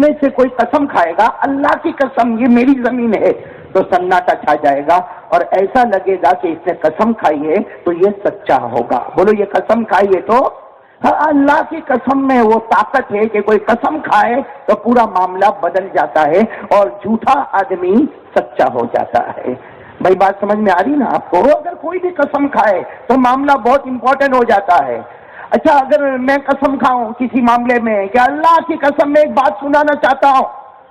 میں سے کوئی قسم کھائے گا اللہ کی قسم یہ میری زمین ہے تو سناٹا چھا جائے گا اور ایسا لگے گا کہ اس نے قسم کھائی ہے تو یہ سچا ہوگا. بولو یہ قسم کھائی ہے تو اللہ کی قسم میں وہ طاقت ہے کہ کوئی قسم کھائے تو پورا معاملہ بدل جاتا ہے اور جھوٹا آدمی سچا ہو جاتا ہے. بھائی بات سمجھ میں آ رہی نا آپ کو؟ اگر کوئی بھی قسم کھائے تو معاملہ بہت امپورٹنٹ ہو جاتا ہے. اچھا اگر میں قسم کھاؤں کسی معاملے میں کہ اللہ کی قسم میں ایک بات سنانا چاہتا ہوں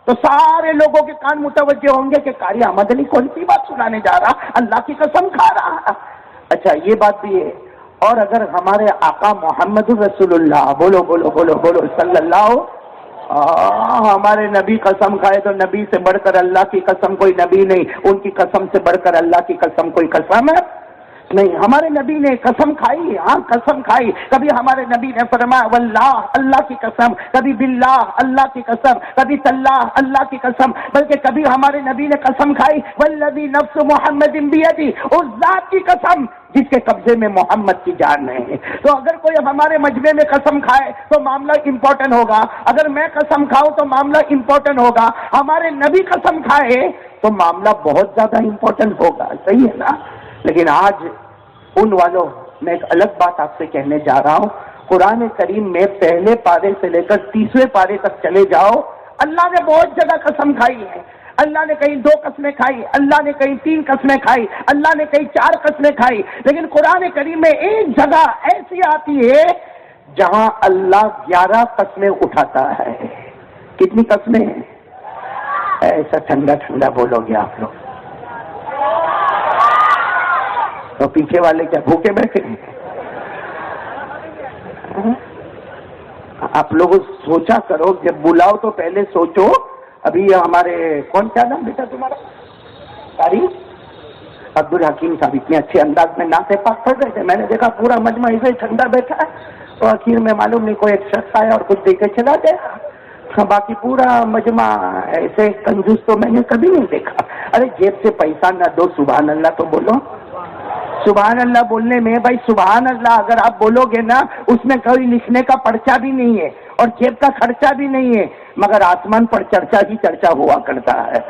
تو سارے لوگوں کے کان متوجہ ہوں گے کہ قاری احمد علی کون سی بات سنانے جا رہا، اللہ کی قسم کھا رہا. اچھا یہ بات بھی ہے. اور اگر ہمارے آقا محمد رسول اللہ بولو بولو بولو بولو صلی اللہ ہمارے نبی قسم کھائے تو نبی سے بڑھ کر اللہ کی قسم کوئی نبی نہیں، ان کی قسم سے بڑھ کر اللہ کی قسم کوئی قسم ہے نہیں. ہمارے نبی نے قسم کھائی، ہاں قسم کھائی. کبھی ہمارے نبی نے فرمایا واللہ اللہ کی قسم، کبھی باللہ اللہ کی قسم، کبھی تاللہ اللہ کی قسم، بلکہ کبھی ہمارے نبی نے قسم کھائی والذی نفس محمد بیدی، اس ذات کی قسم جس کے قبضے میں محمد کی جان ہے. تو اگر کوئی ہمارے مجمع میں قسم کھائے تو معاملہ امپورٹنٹ ہوگا. اگر میں قسم کھاؤں تو معاملہ امپورٹنٹ ہوگا. ہمارے نبی قسم کھائے تو معاملہ بہت زیادہ امپورٹنٹ ہوگا. صحیح ہے نا؟ لیکن آج ان والوں میں ایک الگ بات آپ سے کہنے جا رہا ہوں. قرآن کریم میں پہلے پارے سے لے کر 30ویں پارے تک چلے جاؤ، اللہ نے بہت جگہ قسم کھائی ہے. اللہ نے کہیں 2 قسمیں کھائی، اللہ نے کہیں 3 قسمیں کھائی، اللہ نے کہیں 4 قسمیں کھائی. لیکن قرآن کریم میں ایک جگہ ایسی آتی ہے جہاں اللہ 11 قسمیں اٹھاتا ہے. کتنی قسمیں ہیں؟ ایسا ٹھنڈا ٹھنڈا بولو گے آپ لوگ تو پیچھے والے کیا بھوکے بیٹھے ہیں؟ آپ لوگ سوچا کرو، جب بلاؤ تو پہلے سوچو. ابھی ہمارے کون کیا نام بیٹا تمہارا؟ تاریخ عبدالحکیم صاحب اتنے اچھے انداز میں نعت پاک پڑھ رہے تھے. میں نے دیکھا پورا مجمع ایسے ٹھنڈا بیٹھا ہے تو اخیر میں معلوم نہیں کوئی ایک شخص آیا اور کچھ دے کے چلا گیا. باقی پورا مجمع ایسے کنجوس تو میں نے کبھی نہیں دیکھا. ارے جیب سے پیسہ نہ دو سبحان اللہ تو بولو. سبحان اللہ بولنے میں بھائی سبحان اللہ اگر آپ بولو گے نا اس میں کوئی لکھنے کا پرچہ بھی نہیں ہے اور جیب کا خرچہ بھی نہیں ہے، مگر آسمان پر چرچا ہی چرچا ہوا کرتا ہے.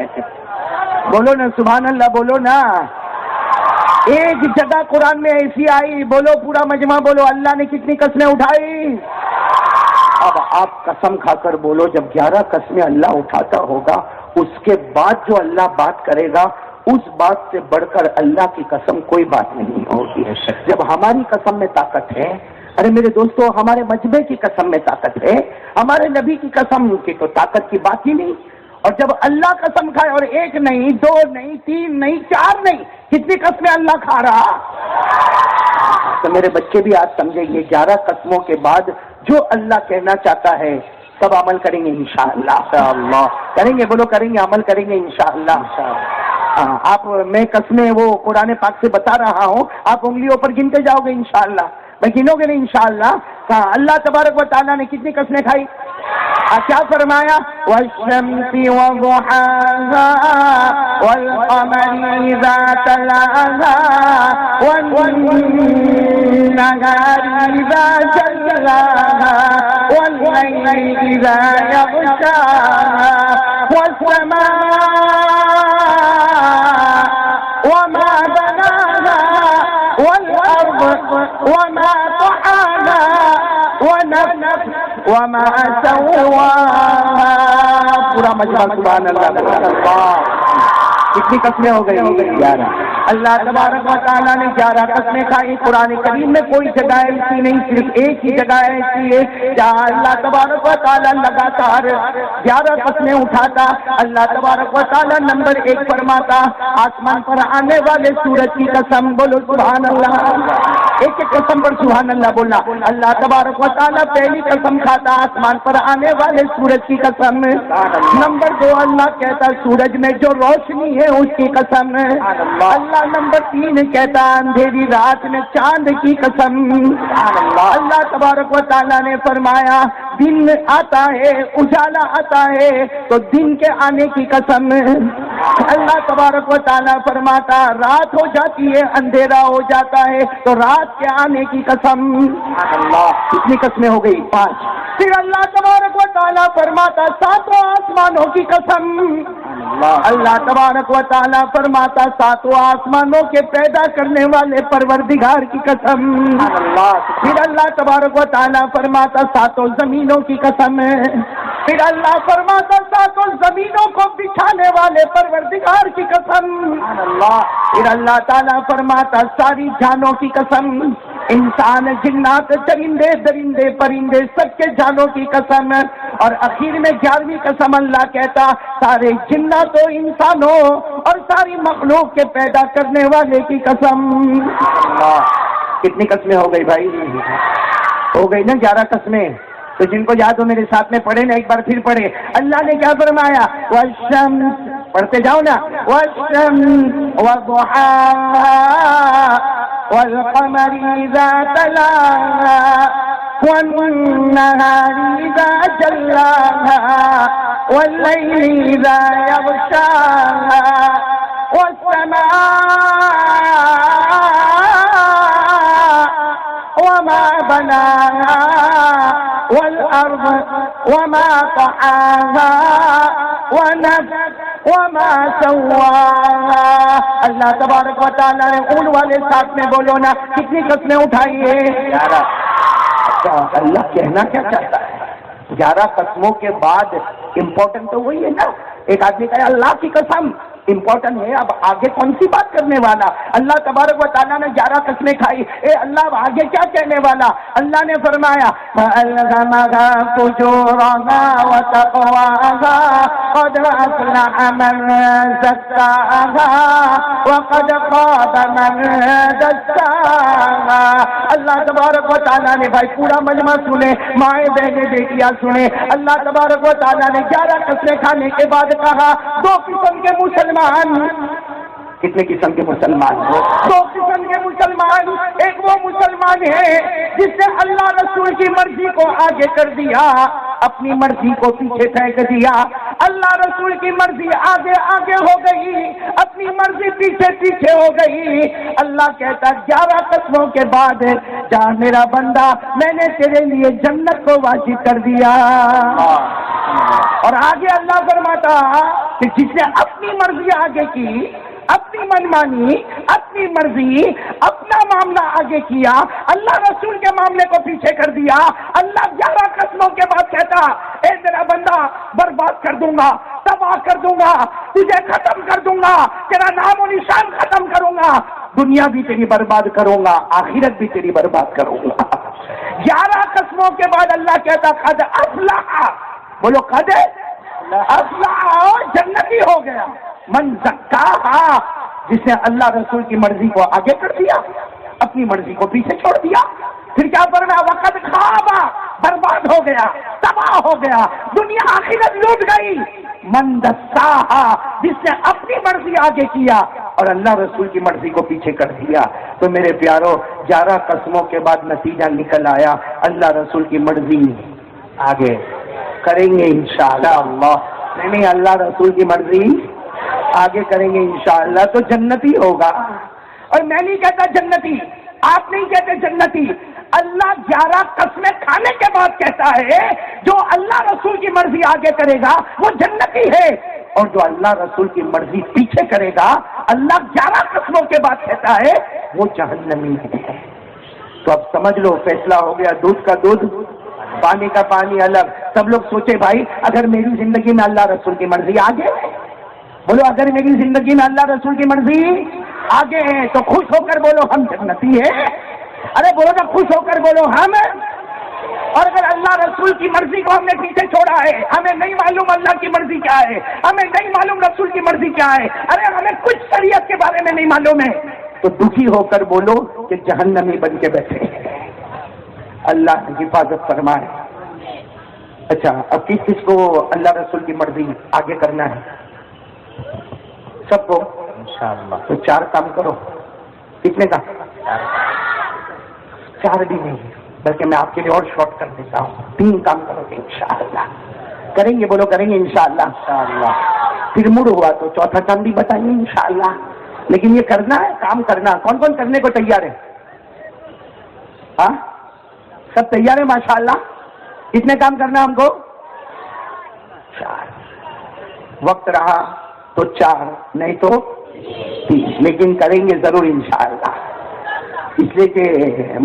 بولو نا سبحان اللہ بولو نا. ایک جگہ قرآن میں ایسی آئی، بولو پورا مجمع بولو اللہ نے کتنی قسمیں اٹھائی. اب آپ قسم کھا کر بولو جب 11 قسمیں اللہ اٹھاتا ہوگا اس کے بعد جو اللہ بات کرے گا اس بات سے بڑھ کر اللہ کی قسم کوئی بات نہیں ہوگی. جب ہماری قسم میں طاقت ہے، ارے میرے دوستو ہمارے مجمع کی قسم میں طاقت ہے، ہمارے نبی کی قسم کی تو طاقت کی بات ہی نہیں. اور جب اللہ قسم کھائے اور 1 نہیں 2 نہیں 3 نہیں 4 نہیں کتنی قسمیں اللہ کھا رہا. تو میرے بچے بھی آج سمجھیں گے 11 قسموں کے بعد جو اللہ کہنا چاہتا ہے سب عمل کریں گے انشاءاللہ. کریں گے، بولو کریں گے، عمل کریں گے انشاءاللہ. آپ میں قسمیں وہ قرآن پاک سے بتا رہا ہوں، آپ انگلیوں پر گنتے جاؤ گے انشاءاللہ. میں گنو گے نہیں انشاءاللہ. اللہ تبارک و تعالیٰ نے کتنی قسمیں کھائی؟ کیا فرمایا؟ والشمس وضحاها والقمر اذا تلاها والنهار اذا جلاها والليل اذا يغشاها والسماء وما بناها والأرض وما طحاها ونفس وما سواها. پورا مجمع سبحان اللہ سبحان اللہ. کتنی قسمیں ہو گئی؟ 11. اللہ تبارک و تعالیٰ نے 11 قسمیں کھائی. قرآن کریم میں کوئی جگہ ایسی نہیں، صرف ایک ہی جگہ ایسی ہے جہاں اللہ تبارک و تعالیٰ لگاتار 11 قسمیں اٹھاتا. اللہ تبارک و تعالیٰ نمبر 1 فرماتا آسمان پر آنے والے سورج کی قسم. بولو سبحان اللہ. ایک قسم پر سبحان اللہ بولنا. اللہ تبارک و تعالیٰ پہلی قسم کھاتا آسمان پر آنے والے سورج کی قسم. نمبر 2 اللہ کہتا سورج میں جو روشنی ہے اس کی قسم. اللہ نمبر 3 کہتا اندھیری رات میں چاند کی قسم. اللہ تبارک و تعالیٰ نے فرمایا دن آتا ہے اجالا آتا ہے تو دن کے آنے کی قسم. اللہ تبارک و تعالیٰ فرماتا رات ہو جاتی ہے اندھیرا ہو جاتا ہے تو رات کے آنے کی قسم. اللہ کتنی قسمیں ہو گئی؟ 5. پھر اللہ تبارک و تعالیٰ فرماتا ساتوں آسمانوں کی قسم، اللہ تبارک و تعالیٰ فرماتا ساتوں آسمانوں کے پیدا کرنے والے پروردگار کی قسم، پھر اللہ تبارک و تعالیٰ فرماتا ساتوں زمینوں کی قسم ہے، پھر اللہ فرماتا ساتوں زمینوں کو بچھانے والے پروردگار کی قسم، پھر اللہ تعالیٰ فرماتا ساری جانوں کی قسم، انسان، جنات، چرندے، درندے، پرندے، سب کے جانوں کی قسم، اور اخیر میں 11ویں قسم اللہ کہتا سارے جنات و انسانوں اور ساری مخلوق کے پیدا کرنے والے کی قسم۔ کتنی قسمیں ہو گئی بھائی؟ ہو گئی نا 11 قسمیں۔ تو جن کو یاد ہو میرے ساتھ میں پڑھے نا، ایک بار پھر پڑھے۔ اللہ نے کیا فرمایا؟ والشمس، پڑھتے جاؤ نا، والشمس وضحاها والقمر اذا تلاها والنهار اذا جلاها والليل اذا يغشاها والسماء وما بناها والأرض وما طحاها ونفس وما سواها۔ اللہ تبارک و تعالیٰ نے اون والے ساتھ میں بولو نا، کتنی قسمیں اٹھائی ہے؟ 11۔ اللہ کہنا کیا چاہتا ہے؟ 11 قسموں کے بعد امپورٹنٹ تو وہی ہے نا۔ ایک آدمی کہے اللہ کی قسم، امپورٹنٹ ہے، اب آگے کون سی بات کرنے والا؟ اللہ تبارک و تعالیٰ نے 11 قسمیں کھائی، اے اللہ آگے کیا کہنے والا؟ اللہ نے فرمایا فَأَلْهَمَهَا فُجُورَهَا وَتَقْوَاهَا قَدْ أَفْلَحَ مَنْ زَكَّاهَا وَقَدْ خَابَ مَنْ دَسَّاهَا۔ اللہ تبارک و تعالیٰ نے بھائی پورا مجمع سنے، مائیں بہنیں بیٹیاں سنے، اللہ تبارک و تعالیٰ نے 11 قسمیں کھانے کے بعد کہا 2 قسم کے مسلمان۔ کتنے قسم کے مسلمان؟ 2 قسم کے مسلمان۔ ایک وہ مسلمان ہے جس نے اللہ رسول کی مرضی کو آگے کر دیا، اپنی مرضی کو پیچھے پھینک دیا، اللہ رسول کی مرضی آگے آگے ہو گئی، اپنی مرضی پیچھے پیچھے ہو گئی۔ اللہ کہتا 11 قسموں کے بعد جا میرا بندہ، میں نے تیرے لیے جنت کو واجب کر دیا۔ اور آگے اللہ فرماتا کہ جس نے اپنی مرضی آگے کی، اپنی منمانی، اپنی مرضی، اپنا معاملہ آگے کیا، اللہ رسول کے معاملے کو پیچھے کر دیا، اللہ 11 قسموں کے بعد کہتا اے میرا بندہ برباد کر دوں گا، تباہ کر دوں گا، تجھے ختم کر دوں گا، تیرا نام و نشان ختم کروں گا، دنیا بھی تیری برباد کروں گا، آخرت بھی تیری برباد کروں گا۔ 11 قسموں کے بعد اللہ کہتا قد افلح، بولو قد افلح، جنتی ہو گیا، من زکاہا، جس نے اللہ رسول کی مرضی کو آگے کر دیا، اپنی مرضی کو پیچھے چھوڑ دیا۔ پھر کیا فرمایا؟ وقد خاب، برباد ہو گیا، تباہ ہو گیا، دنیا آخرت لوٹ گئی۔ من دساہا، جس نے اپنی مرضی آگے کیا اور اللہ رسول کی مرضی کو پیچھے کر دیا۔ تو میرے پیارو 11 قسموں کے بعد نتیجہ نکل آیا، اللہ رسول کی مرضی آگے کریں گے انشاءاللہ، نہیں اللہ رسول کی مرضی آگے کریں گے انشاءاللہ تو جنتی ہوگا۔ اور میں نہیں کہتا جنتی، آپ نہیں کہتے جنتی، اللہ 11 قسمیں کھانے کے بعد کہتا ہے جو اللہ رسول کی مرضی آگے کرے گا وہ جنتی ہے، اور جو اللہ رسول کی مرضی پیچھے کرے گا اللہ 11 قسموں کے بعد کہتا ہے وہ جہنمی ہے۔ تو اب سمجھ لو فیصلہ ہو گیا، دودھ کا دودھ، پانی کا پانی الگ۔ سب لوگ سوچے بھائی اگر میری زندگی میں اللہ رسول کی مرضی آگے ہے، بولو اگر میری زندگی میں اللہ رسول کی مرضی آگے ہے تو خوش ہو کر بولو ہم جنتی ہیں۔ ارے بولو نا خوش ہو کر بولو ہم۔ اور اگر اللہ رسول کی مرضی کو ہم نے پیچھے چھوڑا ہے، ہمیں نہیں معلوم اللہ کی مرضی کیا ہے، ہمیں نہیں معلوم رسول کی مرضی کیا ہے، ارے ہمیں کچھ شریعت کے بارے میں نہیں معلوم ہے، تو دکھی ہو کر بولو کہ جہنمی بن کے بیٹھے۔ اللہ حفاظت فرمائے۔ اچھا اب کس کس کو اللہ رسول کی مرضی آگے کرنا ہے؟ سب کو انشاءاللہ۔ تو 4 کام کرو۔ کتنے کا؟ 4 بھی نہیں بلکہ میں آپ کے لیے اور شارٹ کر دیتا ہوں، 3 کام کرو گے انشاءاللہ۔ کریں گے؟ بولو کریں گے انشاءاللہ۔ پھر موڈ ہوا تو 4تھا کام بھی بتائیں گے انشاءاللہ، لیکن یہ کرنا ہے، کام کرنا۔ کون کون کرنے کو تیار ہے؟ ہاں سب تیار ہے ماشاءاللہ؟ کتنے کام کرنا ہم کو؟ 4. وقت رہا تو 4 نہیں تو 3، لیکن کریں گے ضرور انشاءاللہ، اس لیے کہ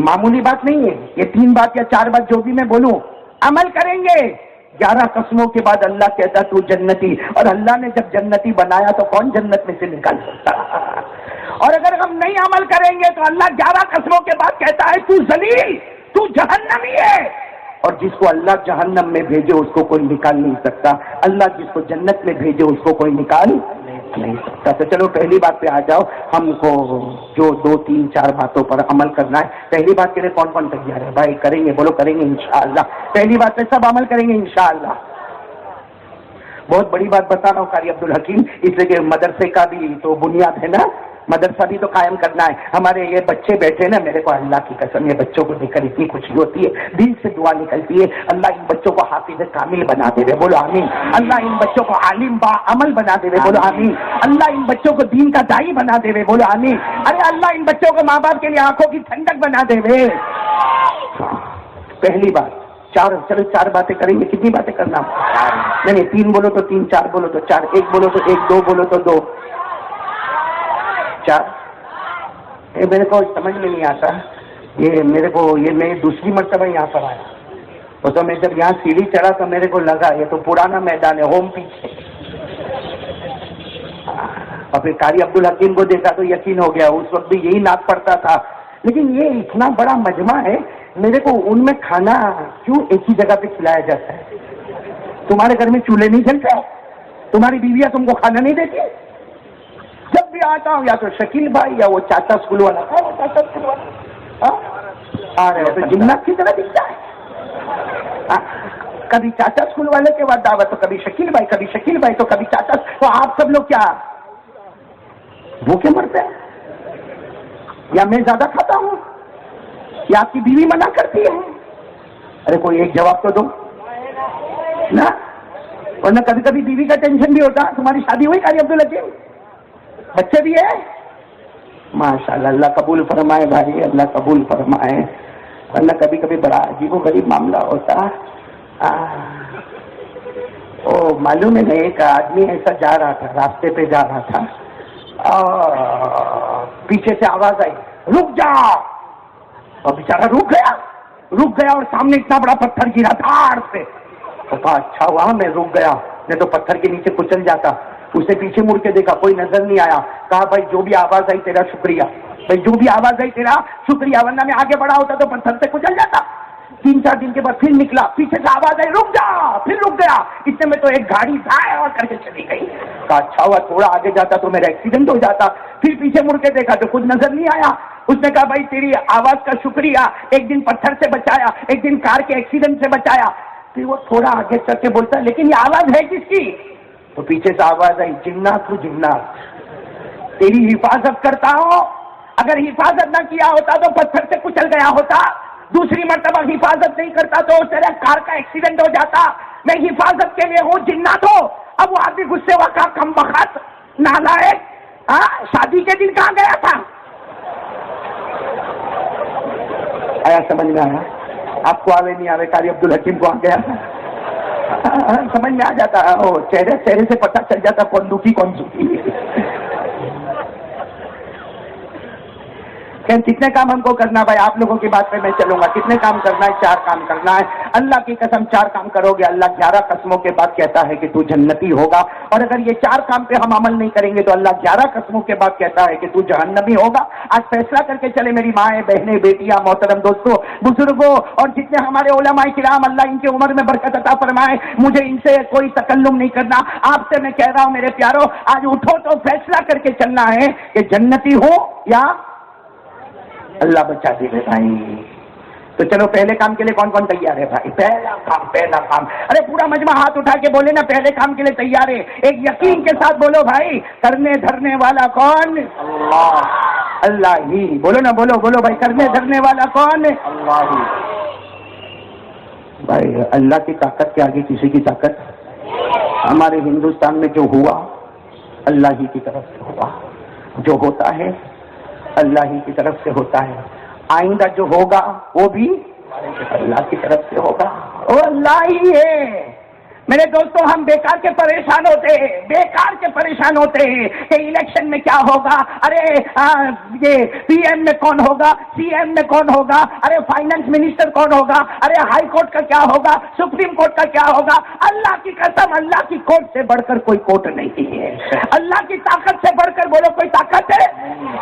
معمولی بات نہیں ہے یہ 3 بات یا 4 بات جو بھی میں بولوں عمل کریں گے. 11 قسموں کے بعد اللہ کہتا تو جنتی، اور اللہ نے جب جنتی بنایا تو کون جنت میں سے نکال سکتا؟ اور اگر ہم نہیں عمل کریں گے تو اللہ 11 قسموں کے بعد کہتا ہے تو ذلیل، تو جہنمی ہے. اور جس کو اللہ جہنم میں بھیجے اس کو کوئی نکال نہیں سکتا، اللہ جس کو جنت میں بھیجے اس کو کوئی نکال نہیں سکتا. تو چلو پہلی بات پہ آ جاؤ، ہم کو جو 2 3 4 باتوں پر عمل کرنا ہے. پہلی بات کے لیے کون کون تیار ہے بھائی؟ کریں گے، بولو کریں گے انشاءاللہ. پہلی بات پہ سب عمل کریں گے انشاءاللہ. بہت بڑی بات بتا رہا ہوں قاری عبدالحکیم، اس لیے کہ مدرسے کا بھی تو بنیاد ہے نا، مدرسہ بھی تو قائم کرنا ہے. ہمارے یہ بچے بیٹھے نا، میرے کو اللہ کی قسم یہ بچوں کو دیکھ کر اتنی خوشی ہوتی ہے، دل سے دعا نکلتی ہے اللہ ان بچوں کو حافظ کامل بنا دے، بولو آمین. اللہ ان بچوں کو عالم با عمل بنا دے، بولو آمین. اللہ ان بچوں کو دین کا داعی بنا دے، بولو آمین. ارے اللہ ان بچوں کو ماں باپ کے لیے آنکھوں کی ٹھنڈک بنا دے. پہلی بات 4، چلو 4 باتیں کریں گے. کتنی باتیں کرنا؟ نہیں 3 بولو تو 3، 4 بولو تو 4، 1 بولو تو 1، 2 بولو تو 2، 4. یہ میرے کو سمجھ میں نہیں آتا، یہ میرے کو یہ میں دوسری مرتبہ یہاں پر آیا، وہ تو میں جب یہاں سیڑھی چڑھا تو میرے کو لگا یہ تو پرانا میدان ہے، ہوم پیچ ہے. اور پھر قاری عبدالحکیم کو دیکھا تو یقین ہو گیا، اس وقت بھی یہی نعت پڑتا تھا. لیکن یہ اتنا بڑا مجمع ہے، میرے کو ان میں کھانا کیوں ایک ہی جگہ پہ کھلایا جاتا ہے؟ تمہارے گھر میں چولہے نہیں جلتے؟ تمہاری بیویاں تم کو کھانا نہیں دیتی؟ جب بھی آتا ہوں یا تو شکیل بھائی یا وہ چاچا اسکول والا، وہ چاچا اسکول والا آ رہے ہو تو جنات کی طرح دکھتا ہے. کبھی چاچا اسکول والے کے بعد دعوت تو کبھی شکیل بھائی، کبھی شکیل بھائی تو کبھی چاچا. تو آپ سب لوگ کیا بھوکے مرتے ہیں؟ یا میں زیادہ کھاتا ہوں یا آپ کی بیوی منع کرتی ہے؟ ارے کوئی ایک جواب تو دو نا، ورنہ کبھی کبھی بیوی کا ٹینشن بھی ہوتا. تمہاری شادی ہوئی قاری عبدالحکیم؟ بچے بھی ہے؟ ماشاءاللہ، اللہ قبول فرمائے بھائی، اللہ قبول فرمائے. ورنہ کبھی کبھی بڑا عجیب و غریب معاملہ ہوتا. معلوم ہے نا، ایک آدمی ایسا جا رہا تھا، راستے پہ جا رہا تھا اور پیچھے سے آواز آئی رک جا، اور بیچارہ رک گیا اور سامنے اتنا بڑا پتھر گرا دھاڑ سے. تو کہا اچھا ہوا میں رک گیا، نہیں تو پتھر کے نیچے کچل جاتا. اسے پیچھے مڑ کے دیکھا، کوئی نظر نہیں آیا. کہا بھائی جو بھی آواز آئی تیرا شکریہ، بھائی جو بھی آواز آئی تیرا شکریہ، ورنہ میں آگے بڑا ہوتا تو پتھر سے کچل جاتا. 3 4 دن کے بعد پھر نکلا، پیچھے سے آواز آئی رک جا، پھر رک گیا. اتنے میں تو ایک گاڑی اور کر کے چلی گئی. کہا اچھا ہوا تھوڑا آگے جاتا تو میرا ایکسیڈنٹ ہو جاتا. پھر پیچھے مڑ کے دیکھا تو کچھ نظر نہیں آیا. اس نے کہا بھائی تیری آواز کا شکریہ، ایک دن پتھر سے بچایا، ایک دن کار کے ایکسیڈنٹ سے بچایا. پھر وہ تھوڑا آگے چل کے بولتا لیکن یہ آواز ہے کس کی؟ تو پیچھے سے آواز آئی جنات تو جنات، تیری حفاظت کرتا ہوں. اگر حفاظت نہ کیا ہوتا تو پتھر سے کچل گیا ہوتا. دوسری مرتبہ حفاظت نہیں کرتا تو تیرا کار کا ایکسیڈنٹ ہو جاتا. میں حفاظت کے لیے ہوں جنات ہو. اب وہ آدمی غصے ہوا، کا کم بخت نالائق، شادی کے دن کہاں گیا تھا؟ آیا سمجھ میں آیا؟ آپ کو آوے نہیں آوے، قاری عبدالحکیم کو آ گیا سمجھ میں آ جاتا ہے. چہرے سے پتہ چل جاتا کون دکھی کون سکھی. کتنے کام ہم کو کرنا بھائی؟ آپ لوگوں کی بات پہ میں چلوں گا. کتنے کام کرنا ہے؟ 4 کام کرنا ہے. اللہ کی قسم 4 کام کرو گے اللہ 11 قسموں کے بعد کہتا ہے کہ تو جنتی ہوگا. اور اگر یہ 4 کام پہ ہم عمل نہیں کریں گے تو اللہ 11 قسموں کے بعد کہتا ہے کہ تو جہنمی ہوگا. آج فیصلہ کر کے چلے میری مائیں، بہنیں، بیٹیاں، محترم دوستوں، بزرگوں اور جتنے ہمارے علماء کرام، اللہ ان کی عمر میں برکت عطا فرمائے. مجھے ان سے کوئی تکلم نہیں کرنا. آپ سے میں کہہ رہا ہوں میرے پیارو، آج اٹھو تو فیصلہ کر کے چلنا ہے کہ جنتی ہو یا اللہ بچا دے بھائی. تو چلو پہلے کام کے لیے کون کون تیار ہے بھائی؟ پہلا کام. ارے پورا مجمع ہاتھ اٹھا کے بولے نا پہلے کام کے لیے تیار ہے. ایک یقین کے ساتھ بولو بھائی، کرنے دھرنے والا کون؟ اللہ ہی. بولو نا، بولو بھائی، کرنے دھرنے والا کون؟ اللہ ہی. بھائی اللہ کی طاقت کے آگے کسی کی طاقت؟ ہمارے ہندوستان میں جو ہوا اللہ ہی کی طرف سے ہوا، جو ہوتا ہے اللہ ہی کی طرف سے ہوتا ہے. آئندہ جو ہوگا وہ بھی اللہ کی طرف سے ہوگا. وہ اللہ ہی ہے۔ میرے دوستوں ہم بیکار کے پریشان ہوتے ہیں، بیکار کے پریشان ہوتے ہیں کہ الیکشن میں کیا ہوگا، ارے یہ پی ایم میں کون ہوگا، سی ایم میں کون ہوگا، ارے فائنانس منسٹر کون ہوگا، ارے ہائی کورٹ کا کیا ہوگا، سپریم کورٹ کا کیا ہوگا۔ اللہ کی قسم، اللہ کی کورٹ سے بڑھ کر کوئی کورٹ نہیں ہے، اللہ کی طاقت سے بڑھ کر بولو کوئی طاقت ہے؟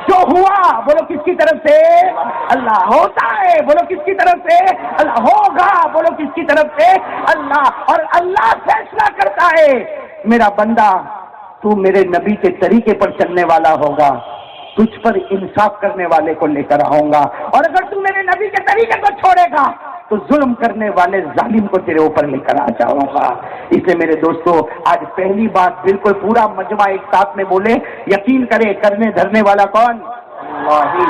جو ہوا بولو کس کی طرف سے؟ اللہ۔ ہوتا ہے بولو کس کی طرف سے؟ اللہ۔ ہوگا بولو کس کی طرف سے؟ اللہ۔ اور اللہ فیصلہ کرتا ہے، میرا بندہ تو میرے نبی کے طریقے پر چلنے والا ہوگا، تجھ پر انصاف کرنے والے کو لے کر آؤں گا، اور اگر تو میرے نبی کے طریقے کو چھوڑے گا تو ظلم کرنے والے ظالم کو تیرے اوپر لے کر آ جاؤں گا۔ اس لیے میرے دوستو آج پہلی بات بالکل پورا مجمع ایک ساتھ میں بولے، یقین کرے کرنے دھرنے والا کون؟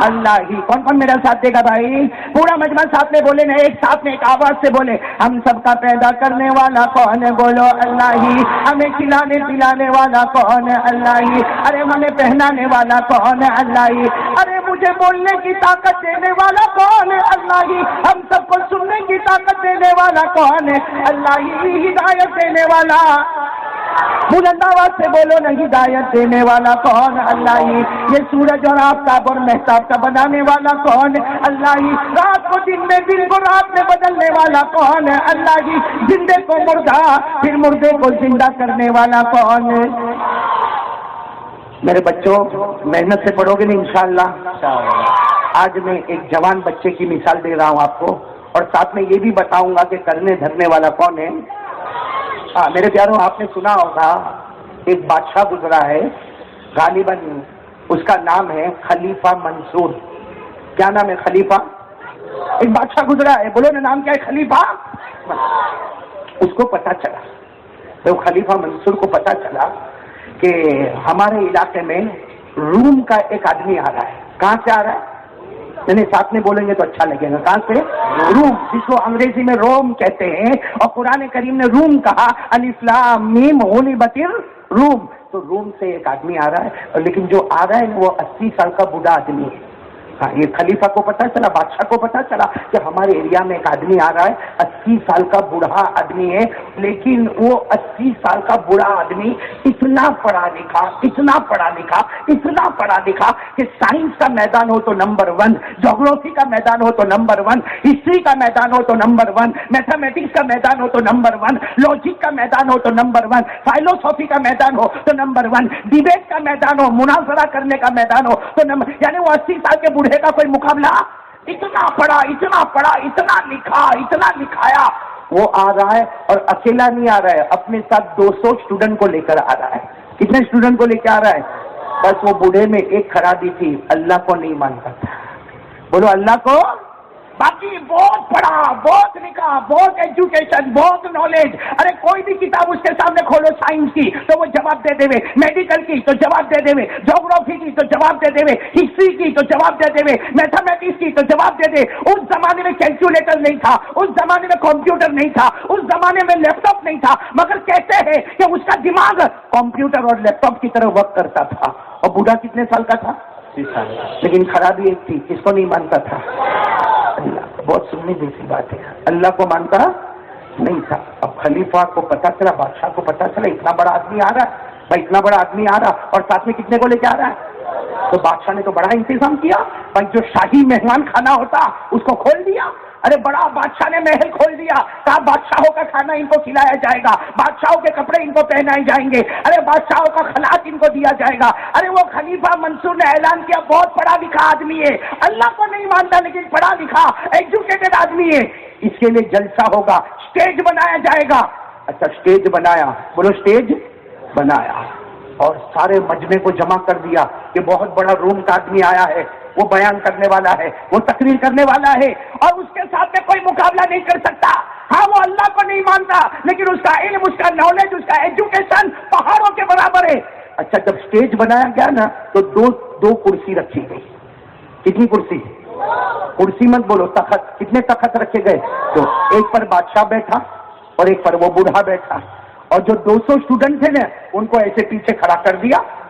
اللہ ہی۔ کون کون میرا ساتھ دے گا بھائی؟ پورا مجمع ساتھ میں بولے نا، ایک ساتھ میں ایک آواز سے بولے، ہم سب کا پیدا کرنے والا کون ہے؟ بولو اللہ ہی۔ ہمیں کھلانے پلانے والا کون ہے؟ اللہ ہی۔ ارے ہمیں پہنانے والا کون ہے؟ اللہ ہی۔ ارے مجھے بولنے کی طاقت دینے والا کون ہے؟ اللہ ہی۔ ہم سب کو سننے کی طاقت دینے والا کون ہے؟ اللہ ہی۔ ہدایت دینے والا، بلند آواز سے بولو نا، ہدایت دینے والا کون؟ اللہ ہی۔ یہ سورج اور آفتاب اور محتاب کا بنانے والا کون ہے؟ اللہ ہی۔ رات کو دن میں، دن کو رات میں بدلنے والا کون ہے؟ اللہ ہی۔ زندے کو مردہ پھر مردے کو زندہ کرنے والا کون ہے؟ میرے بچوں محنت سے پڑھو گے نا انشاءاللہ۔ آج میں ایک جوان بچے کی مثال دے رہا ہوں آپ کو، اور ساتھ میں یہ بھی بتاؤں گا کہ کرنے دھرنے والا کون ہے۔ میرے پیاروں آپ نے سنا ہوگا ایک بادشاہ گزرا ہے، غالباً اس کا نام ہے خلیفہ منصور۔ کیا نام ہے؟ خلیفہ۔ ایک بادشاہ گزرا ہے، بولو نا نام کیا ہے؟ خلیفہ۔ اس کو پتا چلا، تو خلیفہ منصور کو پتا چلا کہ ہمارے علاقے میں روم کا ایک آدمی آ رہا ہے۔ کہاں سے آ رہا ہے؟ یعنی ساتھ میں بولیں گے تو اچھا لگے گا۔ کہاں سے؟ روم، جس کو انگریزی میں روم کہتے ہیں، اور قرآن کریم نے روم کہا، الف لام میم غلبت الروم۔ تو روم سے ایک آدمی آ رہا ہے، لیکن جو آ رہا ہے وہ 80 سال کا بوڑھا آدمی ہے۔ ہاں، یہ خلیفہ کو پتا چلا، بادشاہ کو پتا چلا کہ ہمارے ایریا میں ایک آدمی آ رہا ہے، 80 سال کا بوڑھا آدمی ہے، لیکن وہ 80 سال کا بوڑھا آدمی اتنا پڑھا لکھا، اتنا پڑھا لکھا، اتنا پڑھا لکھا کہ سائنس کا میدان ہو تو نمبر 1، جغرافی کا میدان ہو تو نمبر 1، ہسٹری کا میدان ہو تو نمبر 1، میتھمیٹکس کا میدان ہو تو نمبر 1، لاجک کا میدان ہو تو نمبر 1، فلسفی کا میدان ہو تو نمبر 1، ڈیبیٹ کا میدان ہو، مناظرہ کرنے کا میدان ہو تو نمبر، یعنی وہ 80 سال کے بوڑھے کا کوئی مقابلہ۔ اتنا پڑھا، اتنا پڑھا، اتنا لکھا، اتنا لکھایا۔ وہ آ رہا ہے اور اکیلا نہیں آ رہا ہے، اپنے ساتھ 200 اسٹوڈنٹ کو لے کر آ رہا ہے۔ کتنے اسٹوڈنٹ کو لے کے آ رہا ہے؟ بس وہ بوڑھے میں ایک خرابی تھی، اللہ کو نہیں مانتا تھا۔ بولو اللہ کو۔ باقی بہت پڑھا، بہت لکھا، بہت ایجوکیشن، بہت نالج۔ ارے کوئی بھی کتاب اس کے سامنے کھولو سائنس کی تو وہ جواب دے دے، میڈیکل کی تو جواب دے دے، جغرافی کی تو جواب دے دے، ہسٹری کی تو جواب دے دے، میتھمیٹکس کی تو جواب دے دے۔ اس زمانے میں کیلکولیٹر نہیں تھا، اس زمانے میں کمپیوٹر نہیں تھا، اس زمانے میں لیپ ٹاپ نہیں تھا، مگر کہتے ہیں کہ اس کا دماغ کمپیوٹر اور لیپ ٹاپ کی طرح ورک کرتا تھا۔ اور بوڑھا کتنے سال کا تھا؟ 30 سال۔ لیکن خرابی ایک تھی، کس کو نہیں مانتا تھا؟ اللہ۔ بہت سننے جیسی بات ہے، اللہ کو مانتا نہیں تھا۔ اب خلیفہ کو پتا چلا، بادشاہ کو پتا چلا اتنا بڑا آدمی آ رہا ہے، بھائی اتنا بڑا آدمی آ رہا، اور ساتھ میں کتنے کو لے کے آ رہا ہے؟ تو بادشاہ نے تو بڑا انتظام کیا، بھائی جو شاہی مہمان کھانا ہوتا اس کو کھول دیا۔ ارے بڑا بادشاہ نے محل کھول دیا، کہا بادشاہوں کا کھانا ان کو کھلایا جائے گا، بادشاہوں کے کپڑے ان کو پہنائے جائیں گے، ارے بادشاہوں کا خلاط ان کو دیا جائے گا۔ ارے وہ خلیفہ منصور نے اعلان کیا، بہت پڑھا لکھا آدمی ہے، اللہ کو نہیں مانتا لیکن پڑھا لکھا ایجوکیٹڈ آدمی ہے، اس کے لیے جلسہ ہوگا، اسٹیج بنایا جائے گا۔ اچھا اسٹیج بنایا، بولو اسٹیج بنایا، اور سارے مجمع کو جمع کر دیا کہ بہت بڑا روم کا آدمی آیا ہے، وہ بیان کرنے والا ہے، وہ تقریر کرنے والا ہے، اور اس کے ساتھ میں کوئی مقابلہ نہیں کر سکتا۔ ہاں وہ اللہ کو نہیں مانتا لیکن اس کا علم، اس کا نالج، اس کا ایجوکیشن پہاڑوں کے برابر ہے۔ اچھا جب اسٹیج بنایا گیا نا تو دو کرسی رکھی گئی۔ کتنی کرسی؟ کرسی مت بولو، تخت۔ کتنے تخت رکھے گئے؟ تو ایک پر بادشاہ بیٹھا اور ایک پر وہ بوڑھا بیٹھا، اور جو 200 اسٹوڈنٹ تھے نا ان کو ایسے پیچھے کھڑا کر دیا،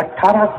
18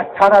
18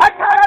18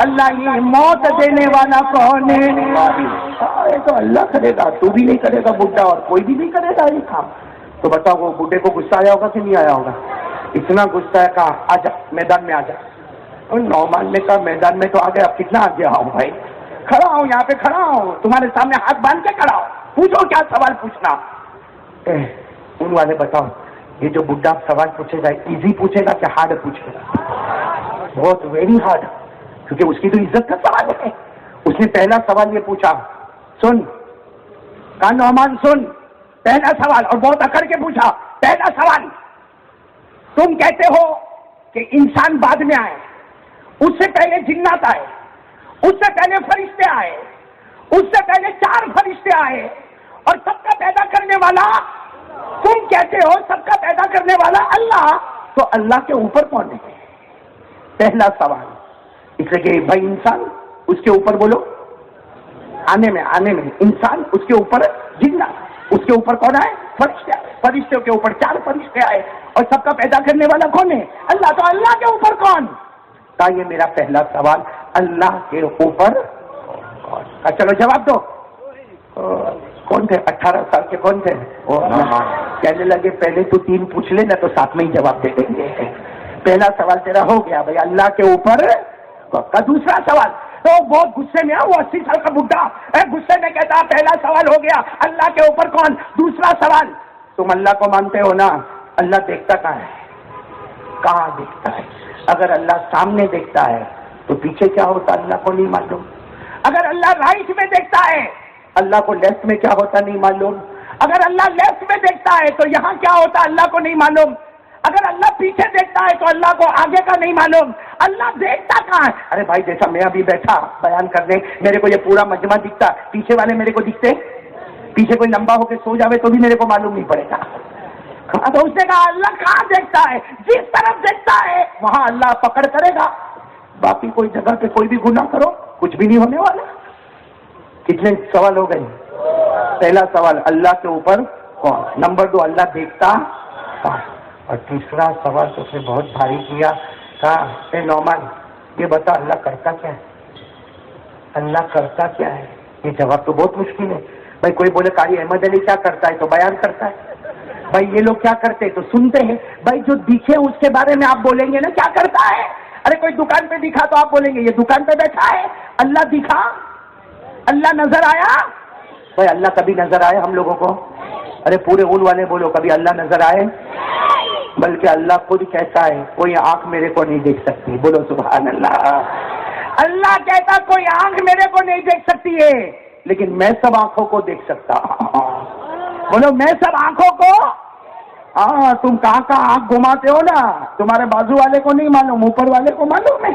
اللہ یہ موت دینے والا کون ہے؟ یہ تو اللہ کرے گا، تو بھی نہیں کرے گا بڈھا، اور کوئی بھی نہیں کرے گا یہ کام. تو بتاؤ وہ بڈھے کو غصہ آیا ہوگا کہ نہیں آیا ہوگا؟ اتنا غصہ ہے، کہا آ جا میدان میں آ جا. نعمان نے کہا میدان میں تو آ گیا، اب کتنا آگے آؤں بھائی، کھڑا ہوں یہاں پہ کھڑا ہوں، تمہارے سامنے ہاتھ باندھ کے کھڑا ہوں، پوچھو کیا سوال پوچھنا. ان والے بتاؤ یہ جو بڈھا سوال پوچھے گا ایزی پوچھے گا کہ ہارڈ پوچھے گا؟ بہت ویری ہارڈ، کیونکہ اس کی تو عزت کا سوال ہے. اس نے پہلا سوال یہ پوچھا، سن کہا نعمان سن، پہلا سوال، اور بہت اکڑ کے پوچھا. پہلا سوال، تم کہتے ہو کہ انسان بعد میں آئے، اس سے پہلے جنات آئے، اس سے پہلے فرشتے آئے، اس سے پہلے 4 فرشتے آئے، اور سب کا پیدا کرنے والا تم کہتے ہو سب کا پیدا کرنے والا اللہ، تو اللہ کے اوپر کون ہے؟ پہلا سوال. اس لیے کہ بھائی انسان اس کے اوپر بولو، آنے میں انسان اس کے اوپر جنات، اس کے اوپر کون آئے؟ فرشتے آئے، فرشتوں کے اوپر 4 فرشتے آئے، اور سب کا پیدا کرنے والا کون ہے؟ اللہ. تو اللہ کے اوپر کون؟ کہا یہ میرا پہلا سوال، اللہ کے اوپر کون؟ چلو جواب دو. کون تھے 18 سال کے؟ کون تھے؟ کہنے لگے پہلے تو 3 پوچھ لینا تو ساتھ میں ہی جواب دے دیں گے. پہلا سوال تیرا ہو گیا بھائی، اللہ کے اوپر کا. دوسرا سوال تو بہت غصے میں، وہ 80 سال کا بڈھا غصے میں کہتا پہلا سوال ہو گیا اللہ کے اوپر کون. دوسرا سوال، تم اللہ کو مانتے ہو نا، اللہ دیکھتا کہاں ہے؟ کہاں دیکھتا ہے؟ اگر اللہ سامنے دیکھتا ہے تو پیچھے کیا ہوتا اللہ کو نہیں معلوم. اگر اللہ رائٹ میں دیکھتا ہے اللہ کو لیفٹ میں کیا ہوتا نہیں معلوم. اگر اللہ لیفٹ میں دیکھتا ہے تو یہاں کیا ہوتا اللہ کو نہیں معلوم. اگر اللہ پیچھے دیکھتا ہے تو اللہ کو آگے کا نہیں معلوم. اللہ دیکھتا کہاں ہے؟ ارے بھائی جیسا میں ابھی بیٹھا بیان کرنے، میرے کو یہ پورا مجمع دکھتا، پیچھے والے میرے کو دکھتے؟ پیچھے کوئی لمبا ہو کے سو جاوے تو بھی میرے کو معلوم نہیں پڑے گا. تو اس نے کہا اللہ کہاں دیکھتا ہے؟ جس طرف دیکھتا ہے وہاں اللہ پکڑ کرے گا. باقی کوئی جگہ پہ کوئی بھی گناہ کرو کچھ بھی نہیں ہونے والا. کتنے سوال ہو گئے؟ پہلا سوال اللہ کے اوپر کون. نمبر 2 اللہ دیکھتا کہاں. اور تیسرا سوال تو اس نے بہت بھاری کیا، کہا اے نعمان یہ بتا اللہ کرتا کیا ہے؟ اللہ کرتا کیا ہے؟ یہ جواب تو بہت مشکل ہے. بھائی کوئی بولے قاری احمد علی کیا کرتا ہے تو بیان کرتا ہے. بھائی یہ لوگ کیا کرتے تو سنتے ہیں. بھائی جو دکھے اس کے بارے میں آپ بولیں گے نا کیا کرتا ہے. ارے کوئی دکان پہ دکھا تو آپ بولیں گے یہ دکان پہ بیٹھا ہے. اللہ دکھا، اللہ نظر آیا. بھائی اللہ کبھی نظر آئے ہم لوگوں کو؟ ارے پورے اول والے بولو کبھی اللہ نظر آئے؟ بلکہ اللہ خود کہتا ہے کوئی آنکھ میرے کو نہیں دیکھ سکتی. بولو سبحان اللہ. اللہ کہتا کوئی آنکھ میرے کو نہیں دیکھ سکتی ہے لیکن میں سب آنکھوں کو دیکھ سکتا. بولو میں سب آنکھوں کو. ہاں تم کہاں کہاں آنکھ گھماتے ہو نا، تمہارے بازو والے کو نہیں معلوم، اوپر والے کو معلوم ہے.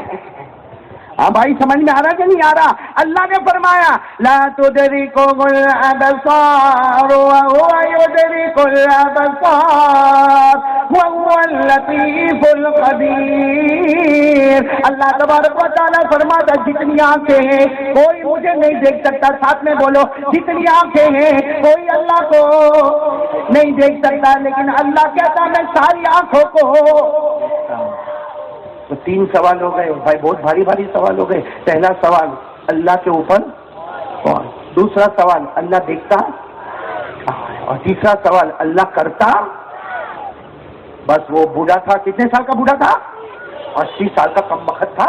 ہاں بھائی سمجھ میں آ رہا کہ نہیں آ رہا؟ اللہ نے فرمایا لا تدرکہ الابصار وہو یدرک الابصار وہو اللطیف الخبیر. اللہ تبارک و تعالیٰ فرماتا جتنی آنکھیں ہیں کوئی مجھے نہیں دیکھ سکتا. ساتھ میں بولو جتنی آنکھیں ہیں کوئی اللہ کو نہیں دیکھ سکتا، لیکن اللہ کہتا میں ساری آنکھوں کو. تو 3 سوال ہو گئے بھائی، بہت بھاری بھاری سوال ہو گئے. پہلا سوال اللہ کے اوپر کون. دوسرا سوال اللہ دیکھتا، اور تیسرا سوال اللہ کرتا. بس وہ بوڑھا تھا، کتنے سال کا بوڑھا تھا؟ 80 سال کا کم وقت تھا.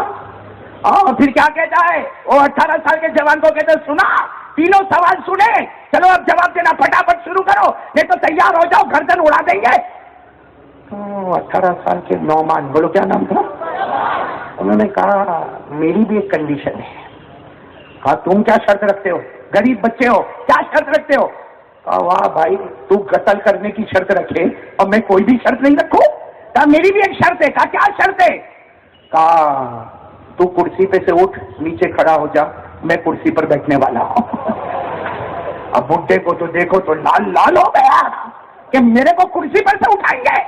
اور پھر کیا کہتا ہے وہ 18 سال کے جوان کو کہتے سنا تینوں سوال سنے، چلو اب جواب دینا پھٹافٹ شروع کرو نہیں تو تیار ہو جاؤ گردن اڑا دیں گے. 18 سال کے نعمان، بولو کیا نام تھا؟ انہوں نے کہا میری بھی ایک کنڈیشن ہے. کہا تم کیا شرط رکھتے ہو؟ غریب بچے ہو کیا شرط رکھتے ہو؟ کہا واہ بھائی تو قتل کرنے کی شرط رکھے اور میں کوئی بھی شرط نہیں رکھوں. کہا میری بھی ایک شرط ہے. کہا کیا شرط ہے؟ کہا تو کرسی پہ سے اٹھ نیچے کھڑا ہو جا، میں کرسی پر بیٹھنے والا ہوں. اب بڈھے کو تو دیکھو تو لال لال ہو گیا کہ میرے کو کرسی پر سے اٹھائیں گے.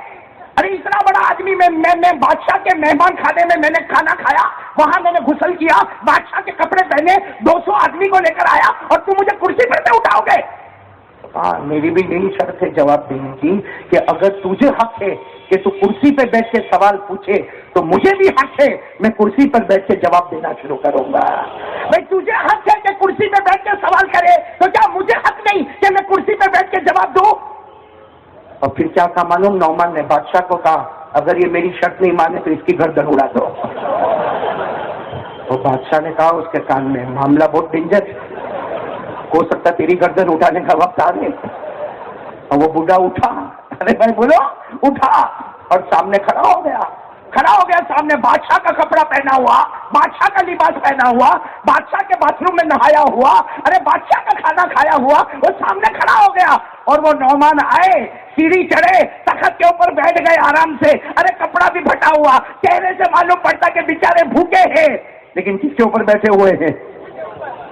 ارے اتنا بڑا آدمی میں بادشاہ کے مہمان خانے میں نے کھانا کھایا، وہاں میں نے غسل کیا، بادشاہ کے کپڑے پہنے، 200 آدمی کو لے کر آیا اور تم مجھے کرسی پر سے اٹھاؤ گے؟ میری بھی یہی شرط ہے جواب دینے کی کہ اگر تجھے حق ہے کہ تو کرسی پہ بیٹھ کے سوال پوچھے تو مجھے بھی حق ہے میں کرسی پر بیٹھ کے جواب دینا شروع کروں گا. بھائی تجھے حق ہے کہ کرسی پہ بیٹھ کے سوال کرے تو کیا مجھے حق نہیں کہ میں کرسی پہ بیٹھ کے جواب دوں؟ اور پھر کیا کہا معلوم؟ نعمان نے بادشاہ کو کہا اگر یہ میری شرط نہیں مانے تو اس کی گردن اڑا دو. اور بادشاہ نے کہا اس کے کان میں معاملہ بہت ڈینجر ہو سکتا تیری گردن اٹھانے کا وقت آ گئے. اور وہ بوڑھا اٹھا, ارے بھائی بولو, اٹھا اور سامنے کھڑا ہو گیا سامنے بادشاہ کا کپڑا پہنا ہوا, بادشاہ کا لباس پہنا ہوا, بادشاہ کے باتھ روم میں نہایا ہوا, ارے بادشاہ کا کھانا کھایا ہوا, وہ سامنے کھڑا ہو گیا. اور وہ نعمان آئے, سیڑھی چڑھے, تخت کے اوپر بیٹھ گئے آرام سے, ارے کپڑا بھی پھٹا ہوا, چہرے سے معلوم پڑتا کہ بیچارے بھوکے ہیں, لیکن کس کے اوپر بیٹھے ہوئے ہیں؟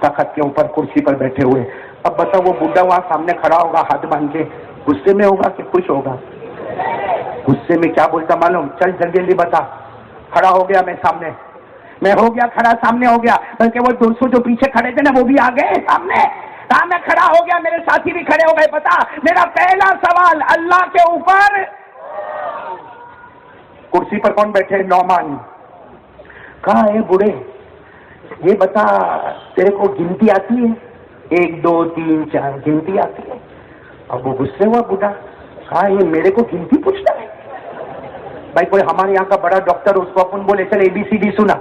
تخت کے اوپر, کرسی پر بیٹھے ہوئے. اب بتا وہ بڈھا وہاں سامنے کھڑا ہوگا ہاتھ باندھ کے, غصے میں ہوگا کہ خوش ہوگا؟ غصے میں کیا بولتا معلوم؟ چل جلدی جلدی بتا. کھڑا ہو گیا, میں سامنے, میں ہو گیا کھڑا, سامنے ہو گیا, بلکہ وہ 200 جو پیچھے کھڑے تھے نا وہ بھی آ گئے سامنے. کہا میں کھڑا ہو گیا, میرے ساتھی بھی کھڑے ہو گئے. بتا میرا پہلا سوال اللہ کے اوپر. کرسی پر کون بیٹھے؟ نعمان. کہا اے بوڑھے یہ بتا تیرے کو گنتی آتی ہے؟ 1 2 3 4 گنتی آتی ہے؟ اب وہ غصے ہوا بوڑھا, کہا یہ میرے کو گنتی پوچھتا ہے؟ بھائی کوئی ہمارے یہاں کا بڑا ڈاکٹر, اس کو اپن بولے چل ABCD سنا,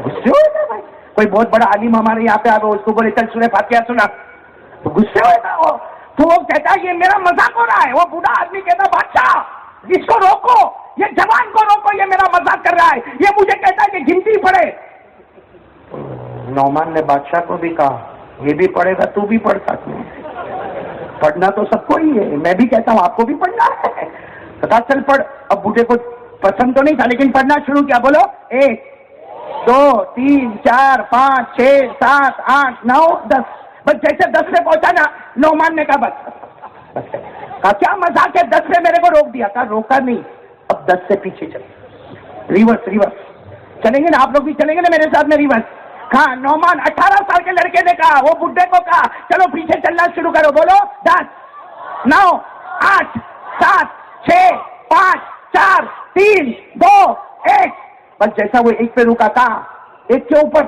غصے ہوئے گا. بھائی کوئی بہت بڑا عالم ہمارے یہاں پہ آ گیا, اس کو بولے چل سورہ فاتحہ سنا, تو غصے ہوئے گا وہ. تو وہ کہتا ہے یہ میرا مذاق ہو رہا ہے. وہ بوڑھا آدمی کہتا بادشاہ اس کو روکو, یہ جوان کو روکو, یہ میرا مذاق کر رہا ہے, یہ مجھے کہتا ہے کہ گنتی پڑھے. نعمان نے بادشاہ کو بھی کہا یہ بھی پڑھے گا تو بھی پڑھ ساتھ میں, پڑھنا تو سب کو ہی ہے, میں بھی کہتا ہوں آپ کو بھی پڑھنا ہے. کہا چل پڑھ. اب بوڑھے کو پسند تو نہیں تھا لیکن پڑھنا شروع کیا. بولو 1 2 3 4 5 6 7 8 9 10. بس جیسے 10 پہ پہنچا نا نعمان نے کہا بس. کہا کیا مذاق ہے, 10 پہ میرے کو روک دیا. کہا روکا نہیں, اب 10 سے پیچھے چلے, ریورس چلیں گے نا آپ لوگ بھی چلیں گے نا میرے ساتھ میں ریورس. کہا نعمان 18 سال کے لڑکے نے کہا, وہ بڈھے کو کہا چلو پیچھے چلنا شروع کرو. بولو 10 9 8 7 6 5 4 3 2 1. بس جیسا وہ 1 پہ رکا تھا, 1 کے اوپر,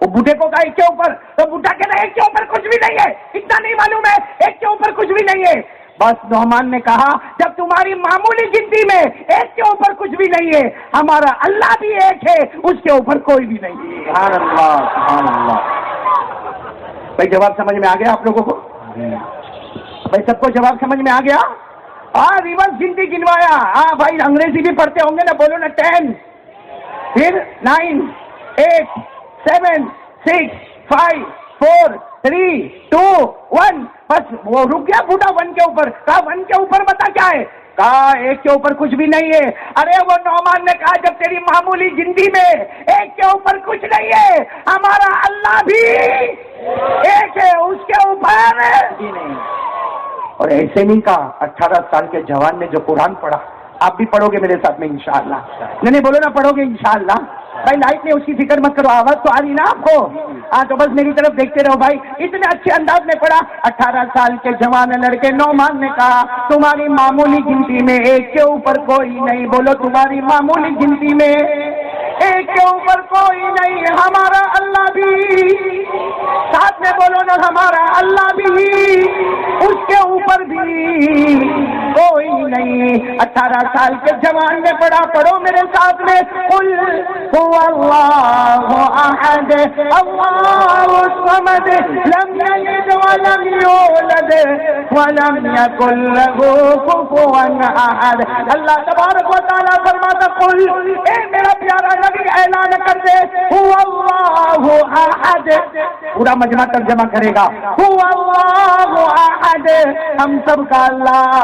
وہ بڈھے کو کہا 1 کے اوپر, تو بڈھا کہنا 1 کے اوپر کچھ بھی نہیں ہے, اتنا نہیں معلوم ہے 1 کے اوپر کچھ بھی نہیں ہے. بس نعمان نے کہا جب تمہاری معمولی گنتی میں 1 کے اوپر کچھ بھی نہیں ہے, ہمارا اللہ بھی 1 ہے, اس کے اوپر کوئی بھی نہیں ہے. سبحان اللہ سبحان اللہ. بھائی جواب سمجھ میں آ گیا آپ لوگوں کو؟ بھائی سب کو جواب سمجھ میں آ گیا؟ ہاں ریورس گنتی گنوایا. ہاں بھائی انگریزی بھی پڑھتے ہوں گے نا, بولو نا 10 پھر 9 8 7 6 5 4 3 2 1. بس وہ رک گیا بوڑھا 1 کے اوپر. کہا 1 کے اوپر بتا کیا ہے؟ کہا 1 کے اوپر کچھ بھی نہیں ہے. ارے وہ نعمان نے کہا جب تیری معمولی گنتی میں 1 کے اوپر کچھ نہیں ہے, ہمارا اللہ بھی 1 ہے, اس کے اوپر بھی نہیں. اور ایسے نہیں کہا, 18 سال کے جوان نے جو قرآن پڑھا, آپ بھی پڑھو گے میرے ساتھ میں انشاءاللہ. نہیں بولو نا پڑھو گے انشاءاللہ. بھائی لائٹ نہیں, اس کی فکر مت کرو, آواز تو آ رہی نا آپ کو. ہاں تو بس میری طرف دیکھتے رہو بھائی. اتنے اچھے انداز میں پڑھا. 18 سال کے جوان لڑکے نعمان نے کہا تمہاری معمولی گنتی میں 1 کے اوپر کوئی نہیں. بولو تمہاری معمولی گنتی میں 1 کے اوپر کوئی نہیں, ہمارا اللہ بھی. ساتھ میں بولو نا ہمارا اللہ بھی, اس کے اوپر بھی کوئی نہیں. 18 سال کے جوان نے پڑھا, پڑھو میرے ساتھ میں, قل هو اللہ احد اللہ الصمد لم یلد ولم یولد ولم یکن له کفوا احد. اللہ تبارک و تعالیٰ فرماتا قل, اے میرا پیارا نبی اعلان کر دے, هو اللہ احد. پورا مجمع ترجمہ کرے گا, هو اللہ احد, ہم سب کا اللہ.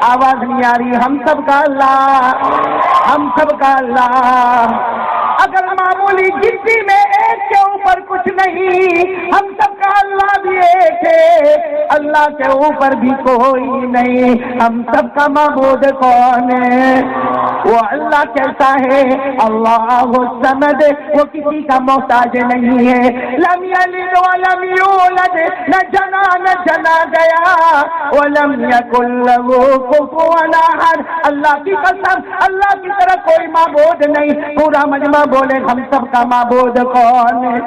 آواز نہیں آ رہی, ہم سب کا اللہ, ہم سب کا اللہ. اگر معمولی گنتی میں 1 کے اوپر کچھ نہیں, ہم سب کا اللہ بھی 1 ہے, اللہ کے اوپر بھی کوئی نہیں. ہم سب کا معبود کون ہے؟ وہ اللہ کیسا ہے؟ اللہ الصمد، وہ کسی کا محتاج نہیں ہے، لم یلد ولم یولد، نہ جنا گیا، ولم یکن لہ کفوا احد۔ اللہ کی قسم، اللہ کی طرح کوئی معبود نہیں۔ پورا مجمع بولے ہم سب کا معبود کون ہے؟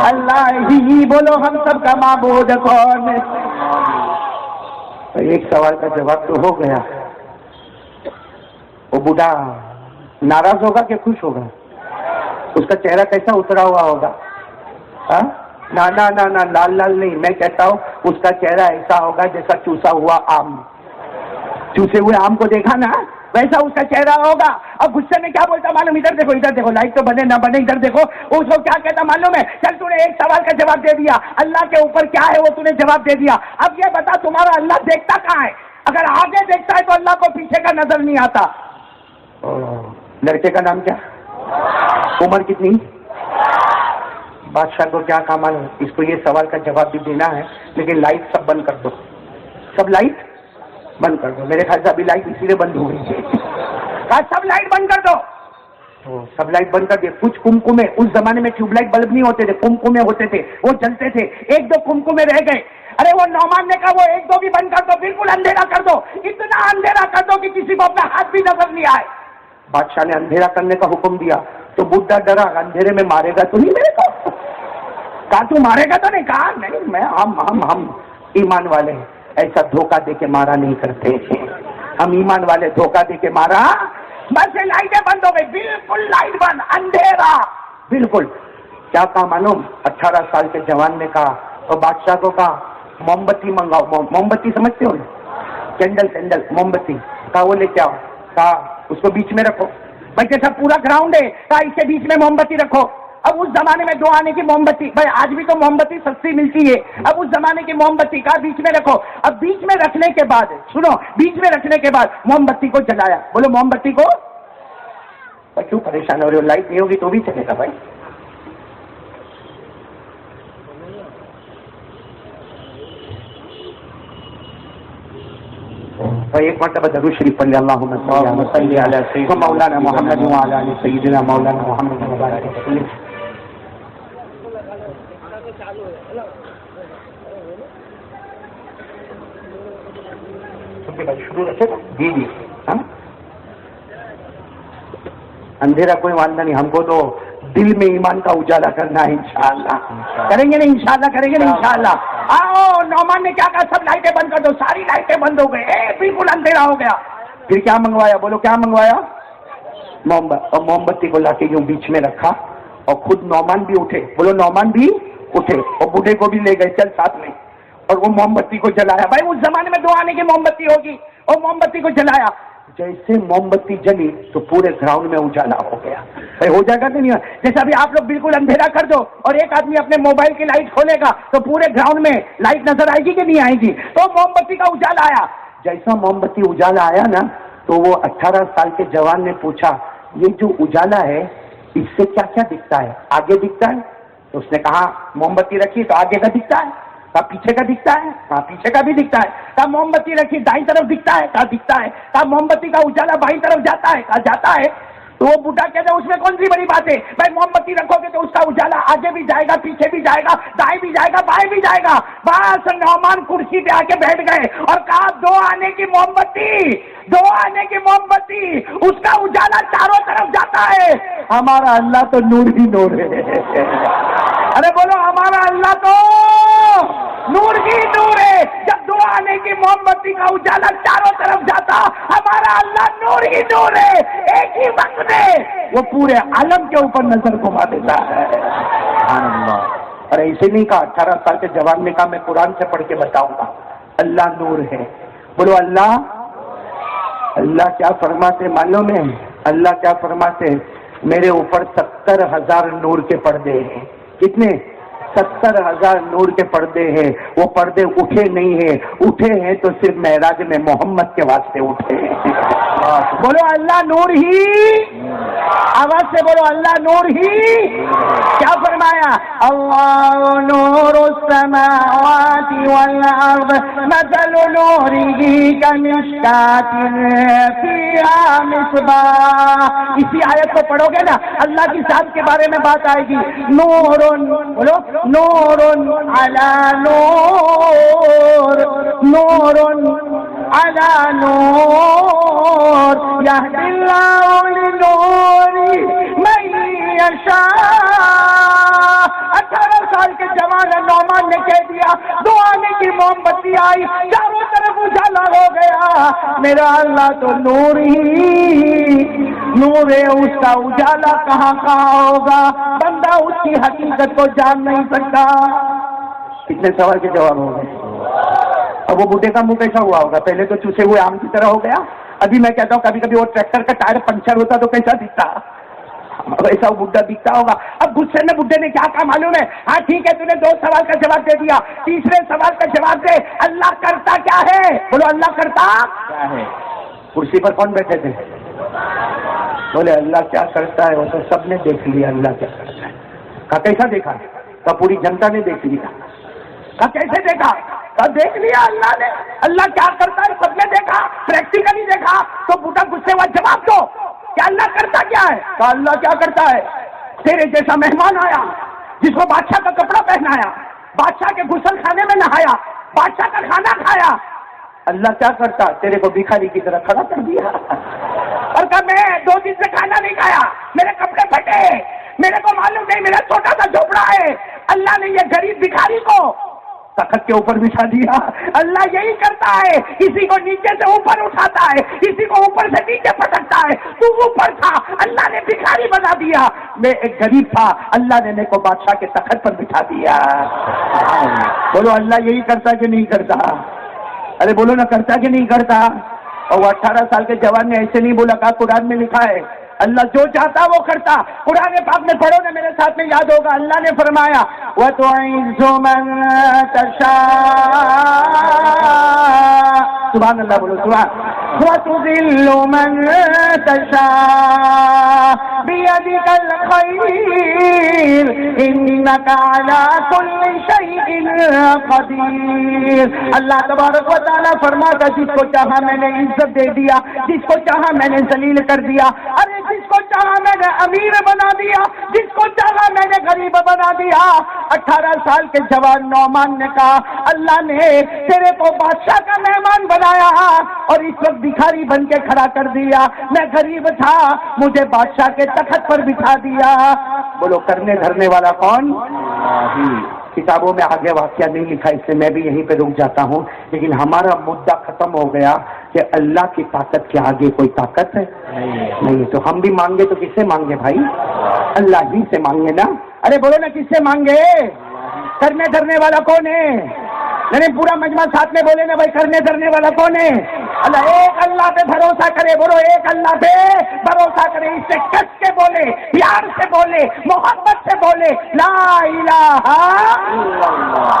اللہ ہی۔ بولو ہم سب کا معبود کون ہے؟ ایک سوال کا جواب تو ہو گیا۔ وہ بوڑھا ناراض ہوگا کہ خوش ہوگا؟ اس کا چہرہ کیسا اترا ہوا ہوگا؟ نہ لال لال نہیں، میں کہتا ہوں اس کا چہرہ ایسا ہوگا جیسا چوسا ہوا آم، چوسے ہوئے آم کو دیکھا نا، ویسا اس کا چہرہ ہوگا۔ اب غصے میں کیا بولتا معلوم؟ ادھر دیکھو، لائٹ تو بنے نہ بنے، ادھر دیکھو۔ اس کو کیا کہتا معلوم ہے؟ چل تو نے ایک سوال کا جواب دے دیا، اللہ کے اوپر کیا ہے وہ تو نے جواب دے دیا، اب یہ بتا تمہارا اللہ دیکھتا کہاں ہے؟ اگر آگے دیکھتا ہے تو اللہ کو پیچھے کا نظر نہیں آتا۔ لڑکے کا نام کیا؟ عمر کتنی؟ بادشاہ کو کیا کام ہے؟ اس کو یہ سوال کا جواب بھی دینا ہے، لیکن لائٹ سب بند کر دو، سب لائٹ بند کر دو۔ میرے خیال سے ابھی لائٹ اسی لیے بند ہو گئی، سب لائٹ بند کر دو۔ تو سب لائٹ بند کر دیا۔ کچھ کمکمے، اس زمانے میں ٹیوب لائٹ بلب نہیں ہوتے تھے، کمکمے ہوتے تھے، وہ جلتے تھے، ایک دو کمکمے رہ گئے۔ ارے وہ نعمان نے کہا وہ ایک دو بھی بند کر دو، بالکل اندھیرا کر دو، اتنا اندھیرا کر دو کہ کسی کو اپنا ہاتھ بھی نظر نہیں آئے۔ بادشاہ نے اندھیرا کرنے کا حکم دیا تو بڈھا ڈرا، اندھیرے میں مارے گا تو نہیں میرے کو؟ کہا تو مارے گا تو نہیں؟ کہا نہیں، میں ہم ایمان والے ایسا دھوکہ دے کے مارا نہیں کرتے، ہم ایمان والے دھوکہ دے کے مارا۔ بس لائٹیں بند ہو گئی، بالکل لائٹ بند، اندھیرا بالکل۔ کیا کہا معلوم؟ 18 سال کے جوان نے کہا اور بادشاہ کو کہا موم بتی منگاؤ۔ موم بتی سمجھتے ہو نا؟ کینڈل موم بتی۔ کہا وہ لے کے آؤ۔ کہا اس کو بیچ میں رکھو۔ بھائی جیسا پورا گراؤنڈ ہے، کہا اسے بیچ میں موم بتی رکھو۔ اب اس زمانے میں 2 آنے کی موم بتی، بھائی آج بھی تو موم بتی سستی ملتی ہے، اب اس زمانے کی موم بتی کا بیچ میں رکھو۔ اب بیچ میں رکھنے کے بعد سنو، بیچ میں رکھنے کے بعد موم بتی کو جلایا۔ بولو موم بتی کو، بھائی کیوں پریشان ہو رہے ہو؟ لائٹ نہیں ہوگی تو بھی چلے گا بھائی۔ ایک مرتبہ درود شریف پڑھ لیں، اللہم صلی علی سیدنا مولانا محمد وعلی آل سیدنا مولانا محمد وبارک وسلم۔ شروع رکھے گا جی اندھیرا کوئی واندہ نہیں، ہم کو تو دل میں ایمان کا اجالا کرنا ہے، انشاءاللہ کریں گے نا، انشاءاللہ کریں گے نا، انشاءاللہ۔ آؤ، نعمان نے کیا کہا؟ سب لائٹیں بند کر دو۔ ساری لائٹیں بند ہو گئی، بالکل اندھیرا ہو گیا۔ پھر کیا منگوایا؟ بولو کیا منگوایا؟ اور موم بتی کو لا کے یوں بیچ میں رکھا، اور خود نعمان بھی اٹھے۔ بولو نعمان بھی اٹھے، اور بوڑھے کو بھی لے گئے چل ساتھ میں، اور وہ موم بتی کو جلایا۔ بھائی اس زمانے میں 2 آنے کی موم بتی ہوگی، اور موم بتی کو جلایا۔ جیسے موم بتی جلی تو پورے گراؤنڈ میں اجالا ہو گیا۔ بھائی ہو جائے گا کہ نہیں؟ جیسے ابھی آپ لوگ بالکل اندھیرا کر دو اور ایک آدمی اپنے موبائل کی لائٹ کھولے گا تو پورے گراؤنڈ میں لائٹ نظر آئے گی کہ نہیں آئے گی؟ تو موم بتی کا اجالا آیا۔ جیسا موم بتی اجالا آیا نا تو وہ 18 سال کے جوان نے پوچھا یہ جو اجالا ہے اس سے کیا کیا دکھتا ہے؟ آگے دکھتا ہے؟ تو اس نے کہا موم بتی رکھی تو آگے کا دکھتا ہے۔ کہا پیچھے کا دکھتا ہے؟ کہا پیچھے کا بھی دکھتا ہے۔ کہا موم بتی رکھی دائیں طرف دکھتا ہے؟ کہا دکھتا ہے۔ کہا موم بتی کا اجالا بائیں طرف جاتا ہے؟ کہا جاتا ہے۔ تو وہ بوڑھا کہتا ہے اس میں کون سی بڑی بات ہے؟ بھائی موم بتی رکھو گے تو اس کا اجالا آگے بھی جائے گا، پیچھے بھی جائے گا، دائیں بھی جائے گا، بائیں بھی جائے گا۔ بس نعمان کرسی پہ آ کے بیٹھ گئے اور کہا 2 آنے کی موم بتی، 2 آنے کی موم بتی، اس کا اجالا چاروں طرف جاتا ہے۔ ہمارا اللہ تو نور ہی نور ہے۔ ارے بولو ہمارا اللہ تو نور ہی نور ہے۔ جب 2 آنے کی موم بتی کا اجالا چاروں طرف جاتا، ہمارا اللہ نور ہی نور ہے۔ ایک ہی وقت میں وہ پورے عالم کے اوپر نظر گھما دیتا ہے۔ سبحان اللہ۔ اور ایسے نہیں کہا، 18 سال کے جوان نے کہا میں قرآن سے پڑھ کے بتاؤں گا، اللہ نور ہے۔ بولو اللہ کیا فرماتے معلوم ہے؟ اللہ کیا فرماتے؟ میرے اوپر 70,000 نور کے پردے ہیں۔ کتنے؟ 70,000 نور کے پردے ہیں۔ وہ پردے اٹھے نہیں ہیں، اٹھے ہیں تو صرف معراج میں محمد کے واسطے اٹھے ہیں۔ بولو اللہ نور ہی، آواز سے بولو اللہ نور ہی۔ کیا فرمایا؟ اللہ نور السماوات والارض مثل نورہ کمشکاۃ فیہا مصباح. اسی آیت کو پڑھو گے نا اللہ کی ذات کے بارے میں بات آئے گی. نور، بولو نور علی نور، نور علی نور یہدی اللہ لنورہ من یشاء. 18 سال کے جوان نعمان نے کہہ دیا، دو آنے کی موم بتی آئی، چاروں طرف اجالا ہو گیا. میرا اللہ تو نور ہی نور ہے، اس کا اجالا کہاں ہوگا؟ بندہ اس کی حقیقت کو جان نہیں سکتا. کتنے سوال کے جواب ہو گئے؟ اب وہ بوڑھے کا منہ کیسا ہوا ہوگا؟ پہلے تو چوسے ہوئے آم کی طرح ہو گیا. ابھی میں کہتا ہوں کبھی کبھی وہ ٹریکٹر کا ٹائر پنچر ہوتا تو کیسا دکھتا؟ ایسا وہ بڈھا دکھتا ہوگا. اب غصے میں بڈھے نے کیا کہا معلوم ہے؟ ہاں ٹھیک ہے، تو نے 2 سوال کا جواب دے دیا، تیسرے سوال کا جواب دے. اللہ کرتا کیا ہے؟ بولو اللہ کرتا کیا ہے؟ کرسی پر کون بیٹھے تھے؟ بولے اللہ کیا کرتا ہے؟ وہ تو سب نے دیکھ لیا اللہ کیا کرتا ہے. کہا کیسا دیکھا؟ کہا پوری جنتا نے دیکھ لیا. کہا کیسے دیکھا؟ کہا دیکھ لیا اللہ نے. اللہ کیا کرتا ہے سب نے دیکھا، پریکٹیکلی دیکھا. تو بوڑھا غصے ہوا، جواب دو کہ اللہ کرتا کیا ہے؟ کہا اللہ کیا کرتا ہے؟ تیرے جیسا مہمان آیا جس کو بادشاہ کا کپڑا پہنایا، بادشاہ کے غسل خانے میں نہایا، بادشاہ کا کھانا کھایا. اللہ کیا کرتا؟ تیرے کو بھکاری کی طرح کھڑا کر دیا اور کہا میں 2 دن سے کھانا نہیں کھایا، میرے کپڑے پھٹے، میرے کو معلوم نہیں میرا چھوٹا سا جھوپڑا ہے. اللہ نے یہ غریب بھکاری کو تخت کے اوپر بچھا دیا. اللہ یہی کرتا ہے، کسی کو نیچے سے اوپر اٹھاتا ہے، کسی کو اوپر سے نیچے پٹکتا ہے. تو اوپر تھا، اللہ نے بھکاری بنا دیا. میں ایک غریب تھا، اللہ نے میرے کو بادشاہ کے تخت پر بٹھا دیا. بولو اللہ یہی کرتا کہ نہیں کرتا؟ ارے بولو نا کرتا کہ نہیں کرتا؟ اور وہ 18 سال کے جوان نے ایسے نہیں بولا، کہا قرآن میں لکھا ہے اللہ جو چاہتا وہ کرتا. قرآن پاک میں پڑھو نا، میرے ساتھ میں یاد ہوگا. اللہ نے فرمایا وَتُعِزُّ مَن تَشَاءُ، سبحان اللہ بولو سبحان. وَتُذِلُّ مَن تَشَاءُ بِيَدِكَ الْخَيْرُ إِنَّكَ عَلَى كُلِّ شَيْءٍ قَدِيرٌ. اللہ تبارک و تعالیٰ فرماتا جس کو چاہا میں نے عزت دے دیا، جس کو چاہا میں نے ذلیل کر دیا. ارے جس کو چاہا میں نے امیر بنا دیا، جس کو چاہا میں نے غریب بنا دیا. 18 سال کے جوان نعمان نے کہا اللہ نے تیرے کو بادشاہ کا مہمان بنایا اور اس وقت بھکاری بن کے کھڑا کر دیا. میں غریب تھا، مجھے بادشاہ کے تخت پر بٹھا دیا. بولو کرنے دھرنے والا کون؟ کتابوں میں آگے واقعہ نہیں لکھا، اس لیے میں بھی یہیں پہ رک جاتا ہوں. لیکن ہمارا مدعا ختم ہو گیا کہ اللہ کی طاقت کے آگے کوئی طاقت ہے نہیں. تو ہم بھی مانگے تو کس سے مانگے بھائی؟ اللہ ہی سے مانگے نا. ارے بولو نا کس سے مانگے؟ کرنے دھرنے والا کون ہے؟ یعنی پورا مجمع ساتھ میں بولے نا بھائی کرنے دھرنے والا کون ہے؟ اللہ. ایک اللہ پہ بھروسہ کرے، بولو ایک اللہ پہ بھروسہ کرے. اس سے کس کے بولے، پیار سے بولے، محبت سے بولے لا الہ الا اللہ.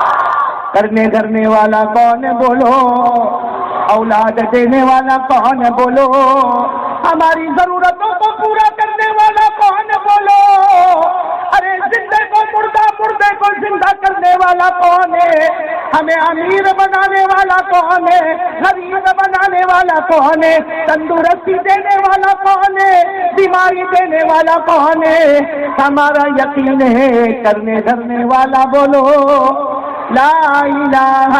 کرنے دھرنے والا کون ہے بولو؟ اولاد دینے والا کون ہے بولو؟ ہماری ضرورتوں کو پورا کرنے والا کون ہے بولو؟ ارے زندے کو مردہ، مردے کو زندہ کرنے والا کون ہے؟ ہمیں امیر بنانے والا کون ہے؟ غریب بنانے والا کون ہے؟ تندرستی دینے والا کون ہے؟ بیماری دینے والا کون ہے؟ ہمارا یقین ہے کرنے دھرنے والا بولو لا الہ